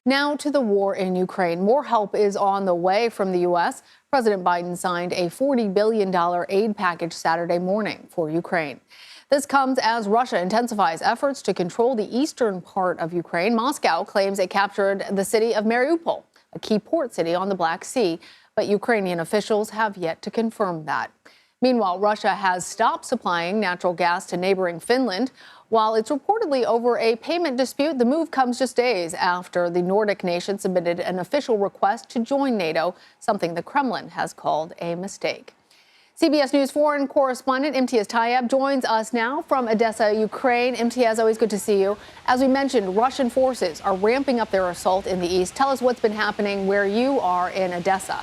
Now to the war in Ukraine. More help is on the way from the U.S. President Biden signed a $40 billion aid package Saturday morning for Ukraine. This comes as Russia intensifies efforts to control the eastern part of Ukraine. Moscow claims it captured the city of Mariupol, a key port city on the Black Sea, but Ukrainian officials have yet to confirm that. Meanwhile, Russia has stopped supplying natural gas to neighboring Finland. While it's reportedly over a payment dispute, the move comes just days after the Nordic nation submitted an official request to join NATO, something the Kremlin has called a mistake. CBS News foreign correspondent Imtiaz Tyab joins us now from Odesa, Ukraine. Imtiaz, always good to see you. As we mentioned, Russian forces are ramping up their assault in the east. Tell us what's been happening where you are in Odesa.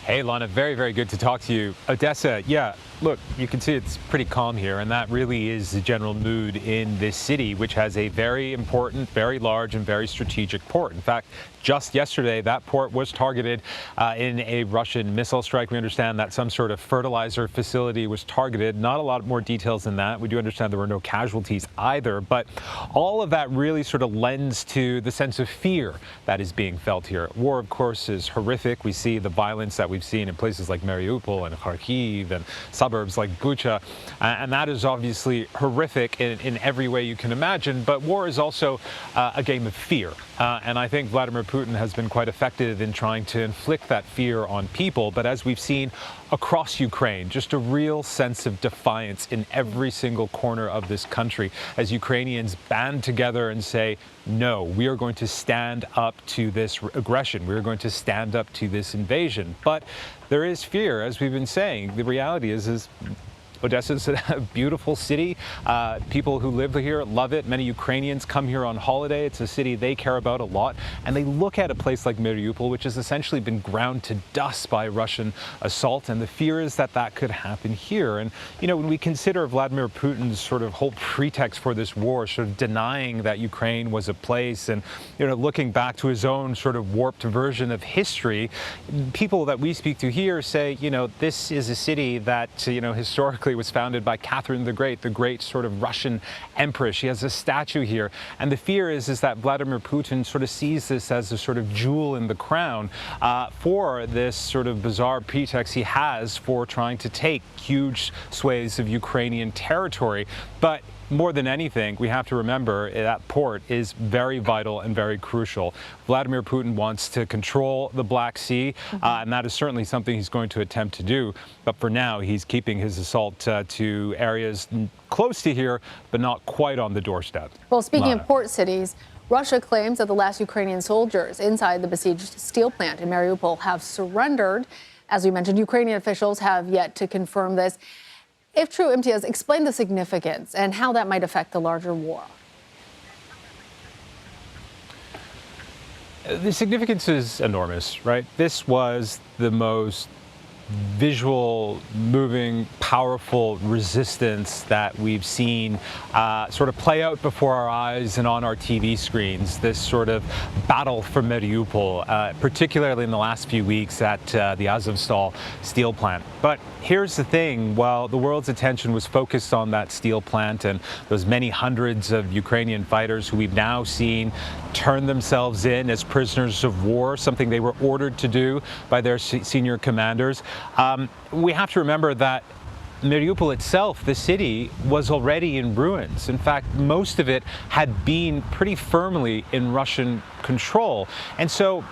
Hey, Lana, very, very good to talk to you. Odesa, yeah, look, you can see it's pretty calm here, and that really is the general mood in this city, which has a very important, very large, and very strategic port. In fact, just yesterday, that port was targeted in a Russian missile strike. We understand that some sort of fertilizer facility was targeted. Not a lot more details than that. We do understand there were no casualties either, but all of that really sort of lends to the sense of fear that is being felt here. War, of course, is horrific. We see the violence that we've seen in places like Mariupol and Kharkiv and suburbs like Bucha, and that is obviously horrific in every way you can imagine, but war is also a game of fear, and I think Vladimir Putin has been quite effective in trying to inflict that fear on people. But as we've seen across Ukraine, just a real sense of defiance in every single corner of this country as Ukrainians band together and say, no, we are going to stand up to this aggression. We are going to stand up to this invasion. But there is fear, as we've been saying. The reality is Odesa is a beautiful city. People who live here love it. Many Ukrainians come here on holiday. It's a city they care about a lot. And they look at a place like Mariupol, which has essentially been ground to dust by Russian assault. And the fear is that that could happen here. And, you know, when we consider Vladimir Putin's sort of whole pretext for this war, sort of denying that Ukraine was a place and, you know, looking back to his own sort of warped version of history, people that we speak to here say, you know, this is a city that, you know, historically was founded by Catherine the great sort of Russian empress. She has a statue here. And the fear is that Vladimir Putin sort of sees this as a sort of jewel in the crown for this sort of bizarre pretext he has for trying to take huge swathes of Ukrainian territory. But more than anything, we have to remember that port is very vital and very crucial. Vladimir Putin wants to control the Black Sea, and that is certainly something he's going to attempt to do. But for now, he's keeping his assault to areas close to here, but not quite on the doorstep. Well, speaking of port cities, Russia claims that the last Ukrainian soldiers inside the besieged steel plant in Mariupol have surrendered. As we mentioned, Ukrainian officials have yet to confirm this. If true, Imtiaz, explain the significance and how that might affect the larger war. The significance is enormous, right? This was the most visual, moving, powerful resistance that we've seen sort of play out before our eyes and on our TV screens. This sort of battle for Mariupol, particularly in the last few weeks at the Azovstal steel plant. But here's the thing, while the world's attention was focused on that steel plant and those many hundreds of Ukrainian fighters who we've now seen turn themselves in as prisoners of war, something they were ordered to do by their senior commanders, we have to remember that Mariupol itself, the city, was already in ruins. In fact, most of it had been pretty firmly in Russian control. And so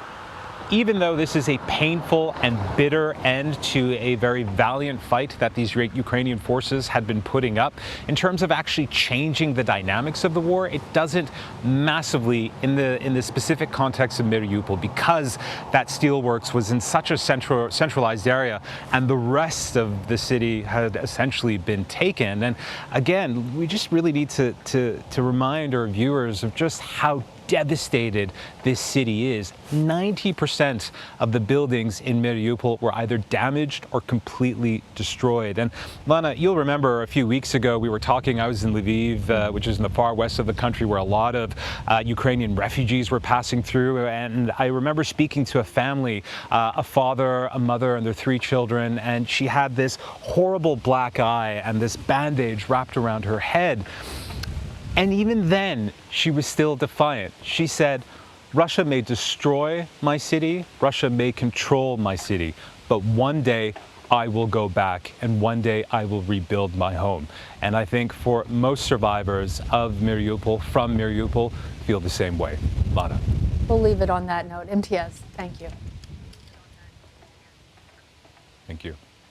even though this is a painful and bitter end to a very valiant fight that these Ukrainian forces had been putting up, in terms of actually changing the dynamics of the war, it doesn't massively in the specific context of Mariupol, because that steelworks was in such a centralized area and the rest of the city had essentially been taken. And again, we just really need to remind our viewers of just how devastated this city is. 90% of the buildings in Mariupol were either damaged or completely destroyed. And Lana, you'll remember a few weeks ago we were talking, I was in Lviv, which is in the far west of the country, where a lot of Ukrainian refugees were passing through. And I remember speaking to a family, a father, a mother, and their 3 children, and she had this horrible black eye and this bandage wrapped around her head. And even then, she was still defiant. She said, Russia may destroy my city, Russia may control my city, but one day I will go back and one day I will rebuild my home. And I think for most survivors of Mariupol, from Mariupol, feel the same way. Lana. We'll leave it on that note. Imtiaz, thank you. Thank you.